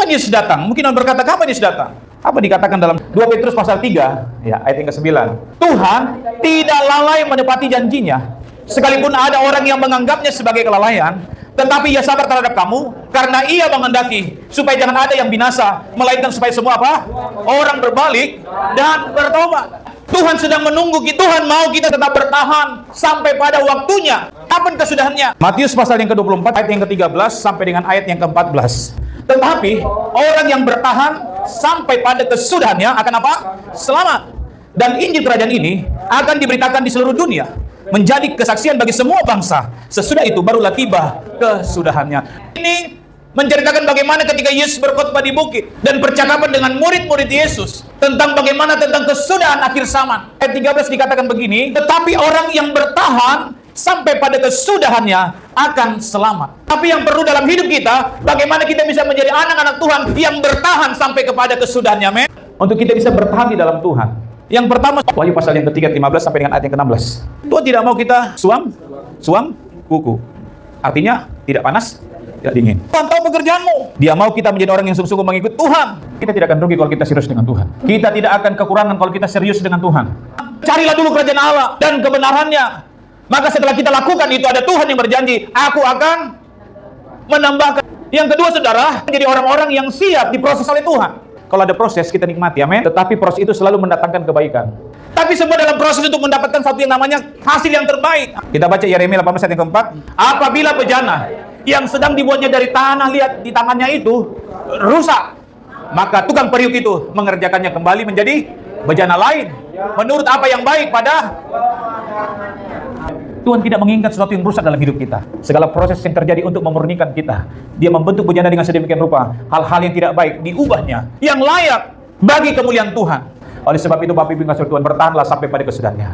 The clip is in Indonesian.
Kapan Yesus datang? Mungkin orang berkata, kapan Yesus datang? Apa dikatakan dalam 2 Petrus pasal 3, ya, ayat yang ke-9. Tuhan tidak lalai menepati janjinya. Sekalipun ada orang yang menganggapnya sebagai kelalaian, tetapi ia sabar terhadap kamu, karena ia menghendaki supaya jangan ada yang binasa, melainkan supaya semua apa? Orang berbalik dan bertobat. Tuhan sedang menunggu kita. Tuhan mau kita tetap bertahan sampai pada waktunya. Kapan kesudahannya? Matius pasal yang ke-24 ayat yang ke-13 sampai dengan ayat yang ke-14. Tetapi orang yang bertahan sampai pada kesudahannya akan apa? Selamat. Dan Injil kerajaan ini akan diberitakan di seluruh dunia, menjadi kesaksian bagi semua bangsa. Sesudah itu barulah tiba kesudahannya. Ini menceritakan bagaimana ketika Yesus berkhotbah di bukit dan percakapan dengan murid-murid Yesus tentang bagaimana tentang kesudahan akhir zaman. Ayat 13 dikatakan begini, tetapi orang yang bertahan sampai pada kesudahannya akan selamat. Tapi yang perlu dalam hidup kita, bagaimana kita bisa menjadi anak-anak Tuhan yang bertahan sampai kepada kesudahannya, men? Untuk kita bisa bertahan di dalam Tuhan. Yang pertama, Wahyu pasal yang ke-3, 15 sampai dengan ayat yang ke-16. Tuhan tidak mau kita suam kuku. Artinya tidak panas, tidak dingin. Tuhan tahu pekerjaanmu. Dia mau kita menjadi orang yang sungguh-sungguh mengikut Tuhan. Kita tidak akan rugi kalau kita serius dengan Tuhan. Kita tidak akan kekurangan kalau kita serius dengan Tuhan. Carilah dulu kerajaan Allah dan kebenarannya. Maka setelah kita lakukan itu, ada Tuhan yang berjanji, aku akan menambahkan. Yang kedua, saudara, menjadi orang-orang yang siap diproses oleh Tuhan. Kalau ada proses, kita nikmati, amin. Tetapi proses itu selalu mendatangkan kebaikan. Tapi semua dalam proses untuk mendapatkan satu yang namanya hasil yang terbaik. Kita baca Yeremia 18 ayat yang ke-4. Apabila bejana yang sedang dibuatnya dari tanah, lihat di tangannya itu rusak, maka tukang periuk itu mengerjakannya kembali menjadi bejana lain, menurut apa yang baik pada Tuhan. Tidak menginginkan sesuatu yang rusak dalam hidup kita. Segala proses yang terjadi untuk memurnikan kita. Dia membentuk bejana dengan sedemikian rupa. Hal-hal yang tidak baik diubahnya yang layak bagi kemuliaan Tuhan. Oleh sebab itu Bapak Ibu yang kasih Tuhan, bertahanlah sampai pada kesudahannya.